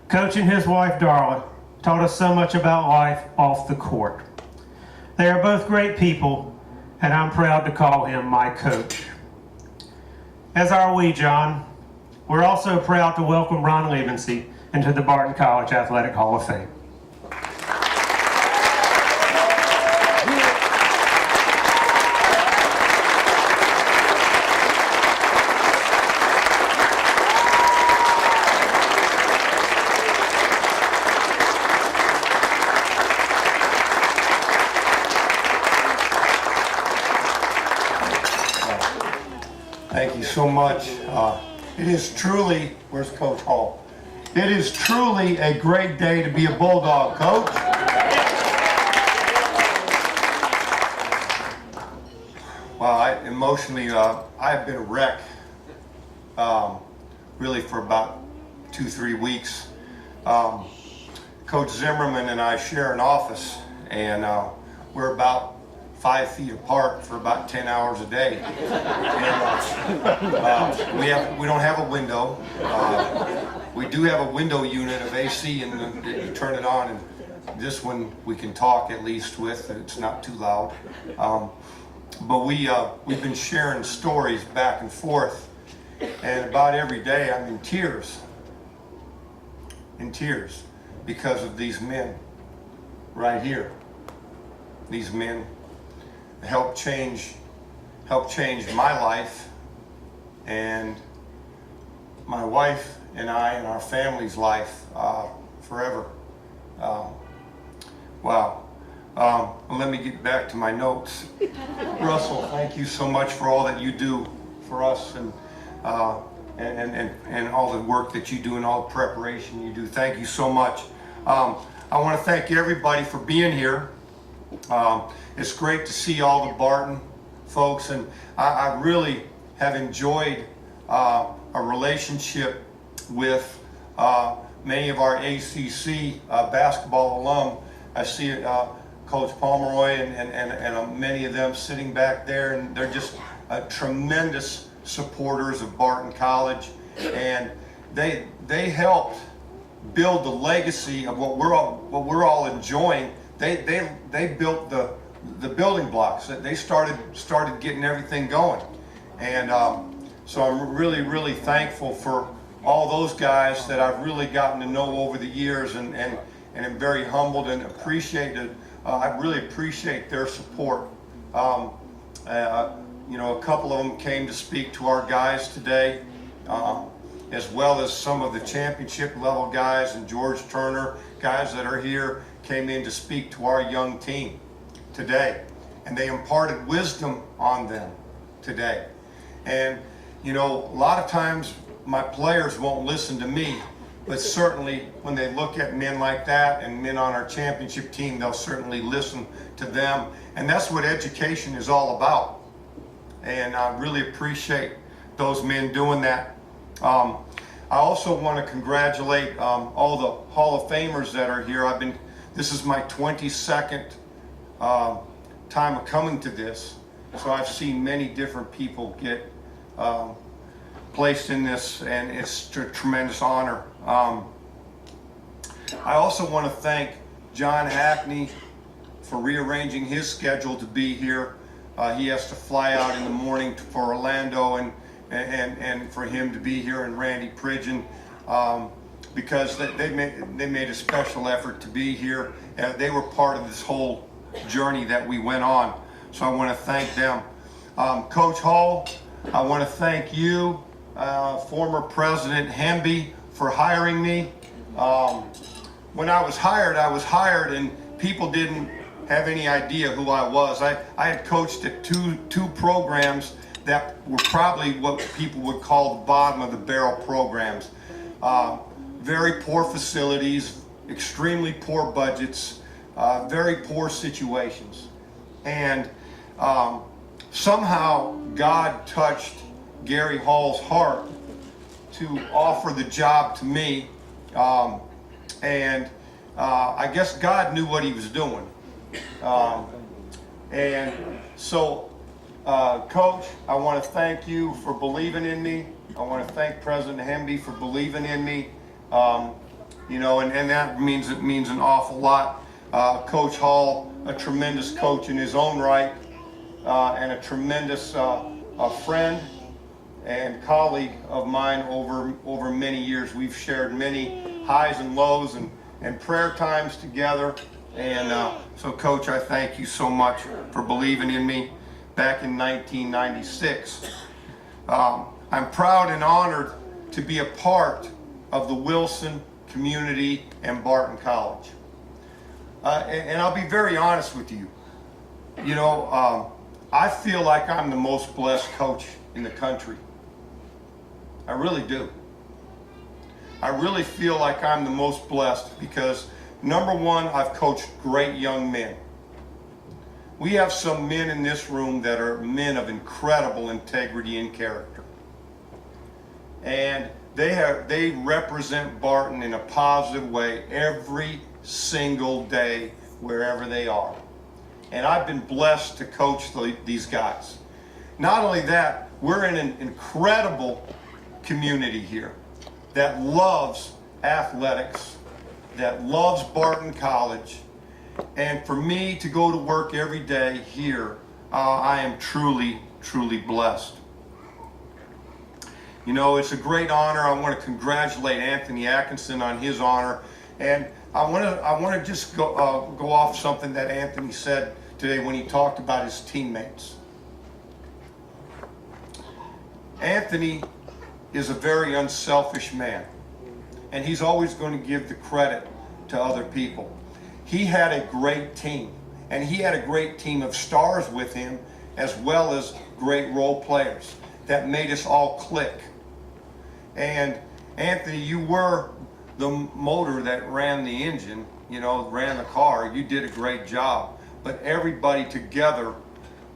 Speaker 1: Coach and his wife, Darla, taught us so much about life off the court. They are both great people, and I'm proud to call him my coach. As are we, John. We're also proud to welcome Ron Lebensy into the Barton College Athletic Hall of Fame.
Speaker 10: Thank you so much. It is truly, where's Coach Hall? It is truly a great day to be a Bulldog, Coach. Well, emotionally, I've been a wreck really for about 2-3 weeks. Coach Zimmerman and I share an office, and we're about 5 feet apart for about 10 hours a day. And, we don't have a window. We do have a window unit of AC, and you turn it on, and this one we can talk at least with. It's not too loud. But we've been sharing stories back and forth, and about every day I'm in tears because of these men right here. These men helped change my life, and my wife and I and our family's life forever. Wow. Let me get back to my notes. Russell, thank you so much for all that you do for us, and all the work that you do and all the preparation you do. Thank you so much. I want to thank everybody for being here. It's great to see all the Barton folks, and I really have enjoyed a relationship with many of our ACC basketball alum. I see Coach Pomeroy and many of them sitting back there, and they're just tremendous supporters of Barton College, and they helped build the legacy of what we're all enjoying. They built the building blocks. They started getting everything going, and so I'm really thankful for all those guys that I've really gotten to know over the years, and am very humbled and appreciated. I really appreciate their support. You know, a couple of them came to speak to our guys today, as well as some of the championship level guys, and George Turner, guys that are here, came in to speak to our young team today, and they imparted wisdom on them today. And you know, a lot of times my players won't listen to me, but certainly when they look at men like that and men on our championship team, they'll certainly listen to them. And that's what education is all about. And I really appreciate those men doing that. I also want to congratulate all the Hall of Famers that are here. This is my 22nd time of coming to this, so I've seen many different people get placed in this, and it's a tremendous honor. I also want to thank John Hackney for rearranging his schedule to be here. He has to fly out in the morning for Orlando, and for him to be here, and Randy Pridgeon, because they made a special effort to be here. They were part of this whole journey that we went on, so I want to thank them. Coach Hall, I want to thank you, former President Hemby, for hiring me. When I was hired, and people didn't have any idea who I was. I had coached at two programs that were probably what people would call the bottom of the barrel programs. Very poor facilities, extremely poor budgets, very poor situations. And somehow God touched Gary Hall's heart to offer the job to me. And I guess God knew what he was doing. And so, Coach, I want to thank you for believing in me. I want to thank President Hemby for believing in me. You know, and that means an awful lot. Coach Hall, a tremendous coach in his own right, and a tremendous friend,
Speaker 13: and colleague of mine over many years. We've shared many highs and lows and prayer times together. And so, Coach, I thank you so much for believing in me back in 1996. I'm proud and honored to be a part of the Wilson community and Barton College. And I'll be very honest with you. You know, I feel like I'm the most blessed coach in the country. I really do. I really feel like I'm the most blessed because, number one, I've coached great young men. We have some men in this room that are men of incredible integrity and character. And they represent Barton in a positive way every single day wherever they are. And I've been blessed to coach these guys. Not only that, we're in an incredible community here that loves athletics, that loves Barton College. And for me to go to work every day here, I am truly, truly blessed. You know, it's a great honor. I want to congratulate Anthony Atkinson on his honor. And I want to just go off something that Anthony said today when he talked about his teammates. Anthony is a very unselfish man, and he's always going to give the credit to other people. He had a great team, and he had a great team of stars with him as well as great role players that made us all click. And Anthony, you were the motor that ran the engine, you know, ran the car. You did a great job, but everybody together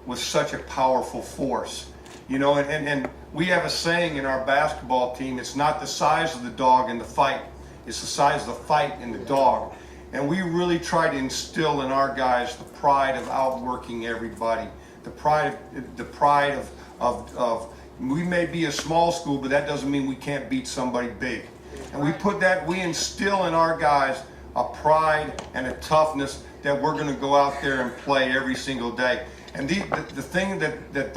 Speaker 13: was such a powerful force. You know, and we have a saying in our basketball team, it's not the size of the dog in the fight, it's the size of the fight in the dog. And we really try to instill in our guys the pride of outworking everybody, the pride of we may be a small school, but that doesn't mean we can't beat somebody big. And we instill in our guys a pride and a toughness that we're going to go out there and play every single day. And the thing that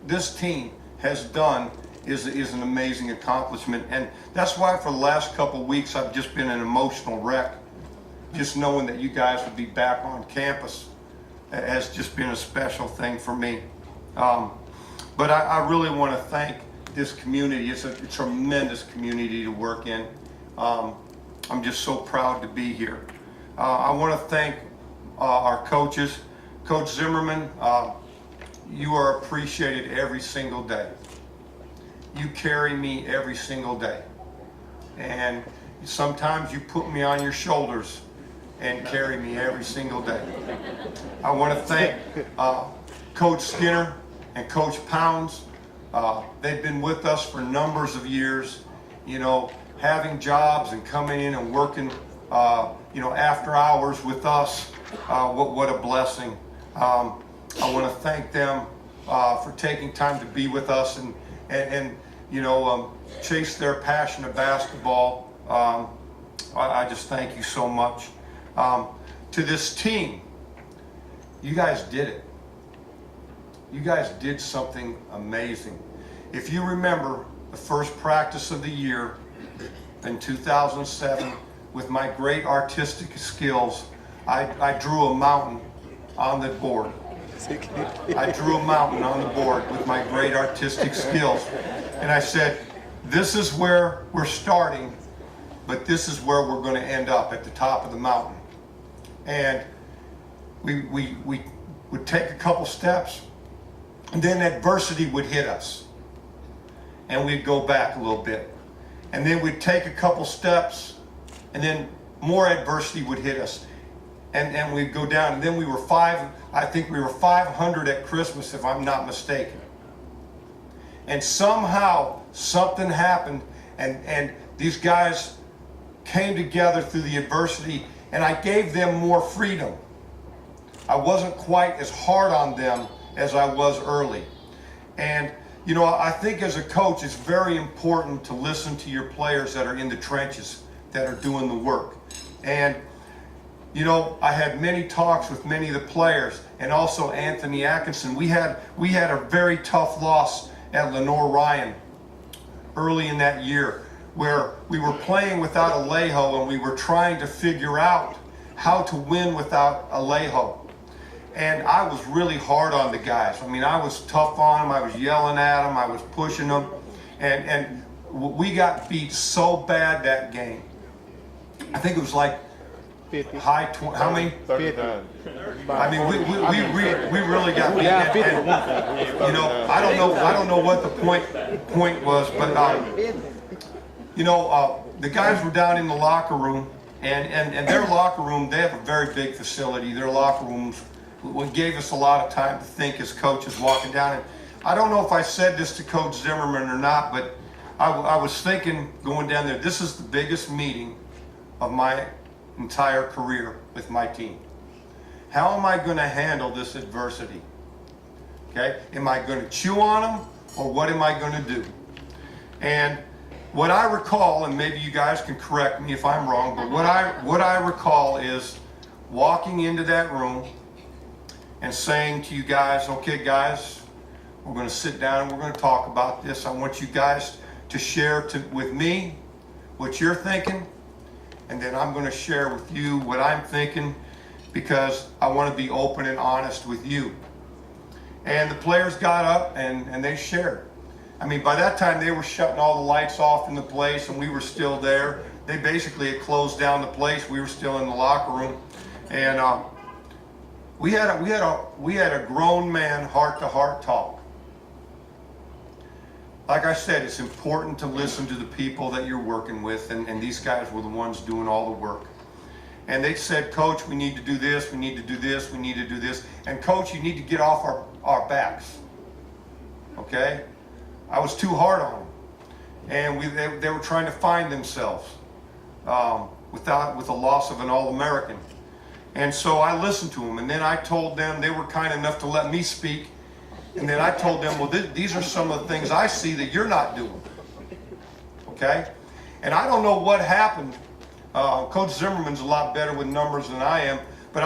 Speaker 13: this team has done is an amazing accomplishment. And that's why for the last couple of weeks I've just been an emotional wreck. Just knowing that you guys would be back on campus has just been a special thing for me. But I really want to thank this community. It's a tremendous community to work in. I'm just so proud to be here. I want to thank our coaches. Coach Zimmerman, you are appreciated every single day. You carry me every single day. And sometimes you put me on your shoulders and carry me every single day. I want to thank Coach Skinner and Coach Pounds. They've been with us for numbers of years, you know, having jobs and coming in and working, you know, after hours with us. What a blessing. I want to thank them for taking time to be with us and you know, chase their passion of basketball. I just thank you so much. To this team, you guys did it. You guys did something amazing. If you remember the first practice of the year in 2007, with my great artistic skills, I drew a mountain on the board. I drew a mountain on the board with my great artistic skills. And I said, this is where we're starting, but this is where we're going to end up, at the top of the mountain. And we would take a couple steps, and then adversity would hit us. And we'd go back a little bit. And then we'd take a couple steps, and then more adversity would hit us. And we'd go down. And then I think we were 500 at Christmas, if I'm not mistaken. And somehow something happened, and these guys came together through the adversity, and I gave them more freedom. I wasn't quite as hard on them as I was early. And you know, I think as a coach, it's very important to listen to your players that are in the trenches, that are doing the work. And you know, I had many talks with many of the players, and also Anthony Atkinson. We had a very tough loss at Lenore Ryan early in that year, where we were playing without Alejo and we were trying to figure out how to win without Alejo. And I was really hard on the guys. I mean, I was tough on them. I was yelling at them. I was pushing them. And we got beat so bad that game. I think it was like
Speaker 8: 50.
Speaker 13: high 20, how many?
Speaker 8: 39.
Speaker 13: I mean, we really got beat.
Speaker 8: Yeah, 50.
Speaker 13: And, you know, I don't know what the point was, but you know, the guys were down in the locker room, and their locker room, they have a very big facility. Their locker rooms gave us a lot of time to think as coaches walking down. And I don't know if I said this to Coach Zimmerman or not, but I was thinking going down there, this is the biggest meeting of my entire career with my team. How am I going to handle this adversity? Okay, am I going to chew on them, or what am I going to do? And what I recall, and maybe you guys can correct me if I'm wrong, but what I recall is walking into that room and saying to you guys, okay guys, we're going to sit down and we're going to talk about this. I want you guys to share with me what you're thinking, and then I'm going to share with you what I'm thinking, because I want to be open and honest with you. And the players got up and they shared. I mean, by that time they were shutting all the lights off in the place and we were still there. They basically had closed down the place. We were still in the locker room. And we had a grown man heart-to-heart talk. Like I said, it's important to listen to the people that you're working with, and these guys were the ones doing all the work. And they said, Coach, we need to do this, we need to do this, we need to do this. And Coach, you need to get off our backs. Okay? I was too hard on them. And they were trying to find themselves with the loss of an All-American. And so I listened to them, and then I told them, they were kind enough to let me speak. And then I told them, well, these are some of the things I see that you're not doing. Okay? And I don't know what happened. Coach Zimmerman's a lot better with numbers than I am, but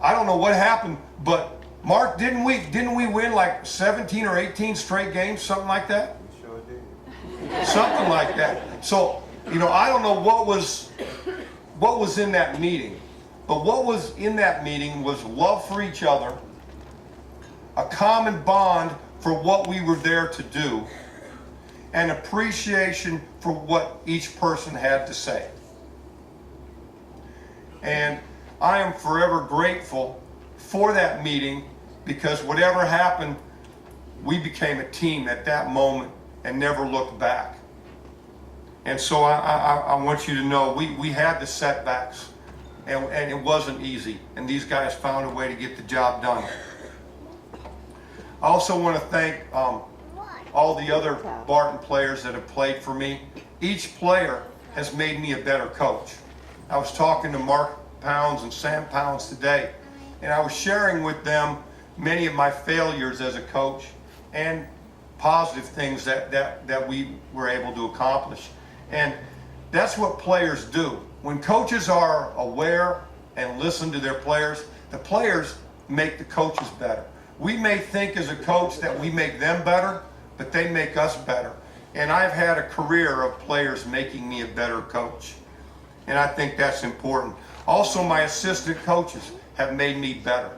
Speaker 13: I don't know what happened. But Mark, didn't we win like 17 or 18 straight games, something like that?
Speaker 8: We sure did.
Speaker 13: Something like that. So, you know, I don't know what was in that meeting, but what was in that meeting was love for each other, a common bond for what we were there to do, and appreciation for what each person had to say. And I am forever grateful for that meeting, because whatever happened, we became a team at that moment and never looked back. And so I want you to know we had the setbacks, and it wasn't easy, and these guys found a way to get the job done. I also want to thank all the other Barton players that have played for me. Each player has made me a better coach. I was talking to Mark Pounds and Sam Pounds today, and I was sharing with them many of my failures as a coach and positive things that we were able to accomplish. And that's what players do. When coaches are aware and listen to their players, the players make the coaches better. We may think as a coach that we make them better, but they make us better. And I've had a career of players making me a better coach. And I think that's important. Also, my assistant coaches have made me better,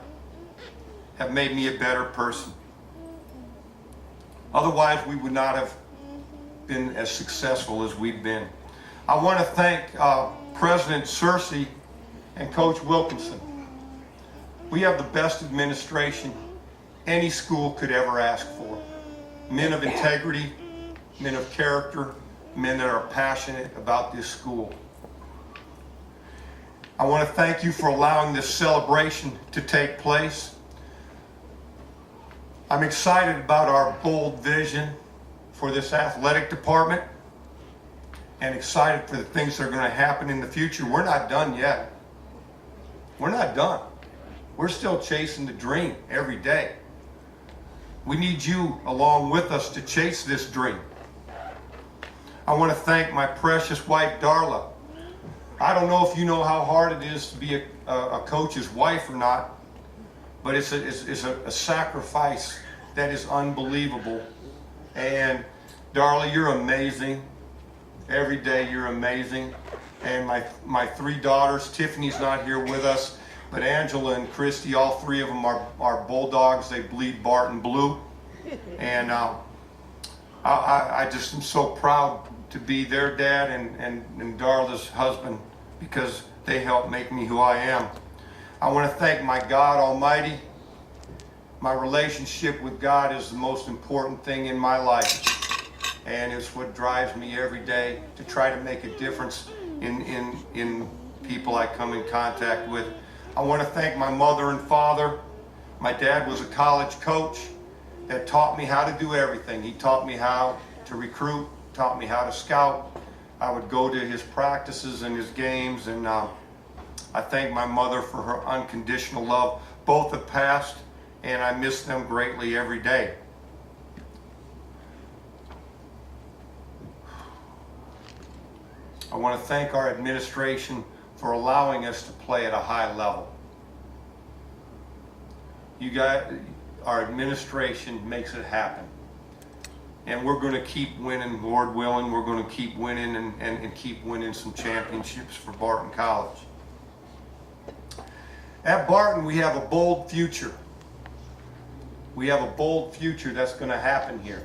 Speaker 13: have made me a better person. Otherwise, we would not have been as successful as we've been. I want to thank President Searcy and Coach Wilkinson. We have the best administration any school could ever ask for. Men of integrity, men of character, men that are passionate about this school. I want to thank you for allowing this celebration to take place. I'm excited about our bold vision for this athletic department, and excited for the things that are going to happen in the future. We're not done yet. We're not done. We're still chasing the dream every day. We need you along with us to chase this dream. I want to thank my precious wife, Darla. I don't know if you know how hard it is to be a coach's wife or not, but it's a sacrifice that is unbelievable. And Darla, you're amazing. Every day you're amazing. And my three daughters, Tiffany's not here with us, but Angela and Christy, all three of them are bulldogs. They bleed Barton blue. And I just am so proud to be their dad and Darla's husband, because they helped make me who I am. I want to thank my God Almighty. My relationship with God is the most important thing in my life, and it's what drives me every day to try to make a difference in people I come in contact with. I want to thank my mother and father. My dad was a college coach that taught me how to do everything. He taught me how to recruit, taught me how to scout. I would go to his practices and his games, and I thank my mother for her unconditional love. Both have passed, and I miss them greatly every day. I want to thank our administration for allowing us to play at a high level. You guys, our administration makes it happen. And we're going to keep winning, Lord willing. We're going to keep winning and keep winning some championships for Barton College. At Barton, we have a bold future. We have a bold future that's going to happen here.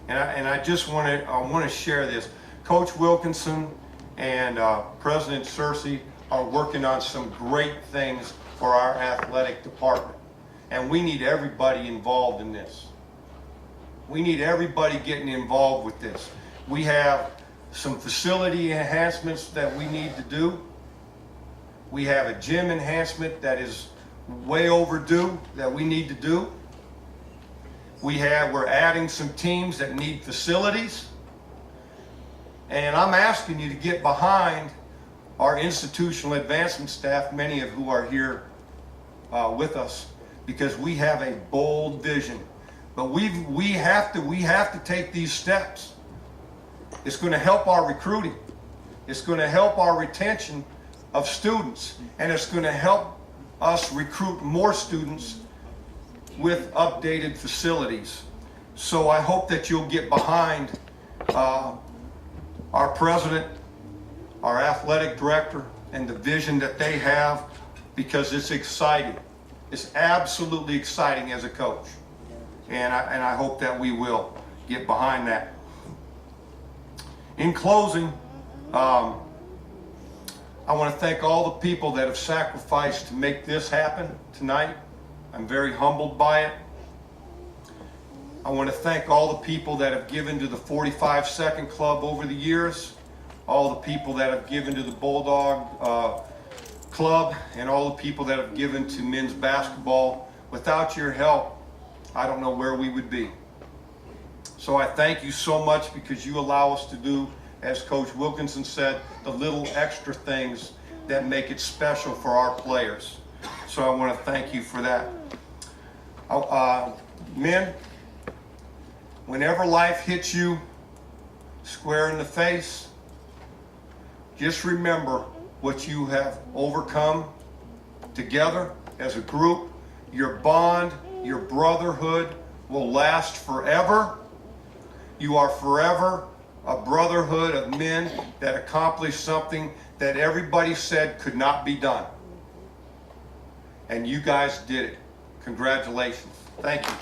Speaker 13: And I just want to share this. Coach Wilkinson and President Cersei are working on some great things for our athletic department. And we need everybody involved in this. We need everybody getting involved with this. We have some facility enhancements that we need to do. We have a gym enhancement that is way overdue that we need to do. We're adding some teams that need facilities. And I'm asking you to get behind our institutional advancement staff, many of who are here with us, because we have a bold vision. But we have to take these steps. It's going to help our recruiting. It's going to help our retention of students, and it's going to help us recruit more students with updated facilities. So I hope that you'll get behind our president, our athletic director, and the vision that they have, because it's exciting. It's absolutely exciting as a coach. And I hope that we will get behind that. In closing, I want to thank all the people that have sacrificed to make this happen tonight. I'm very humbled by it. I want to thank all the people that have given to the 45-second club over the years, all the people that have given to the Bulldog club, and all the people that have given to men's basketball. Without your help, I don't know where we would be. So I thank you so much, because you allow us to do, as Coach Wilkinson said, the little extra things that make it special for our players. So I want to thank you for that. Men, whenever life hits you square in the face, just remember what you have overcome together as a group. Your bond, your brotherhood will last forever. You are forever a brotherhood of men that accomplished something that everybody said could not be done. And you guys did it. Congratulations. Thank you.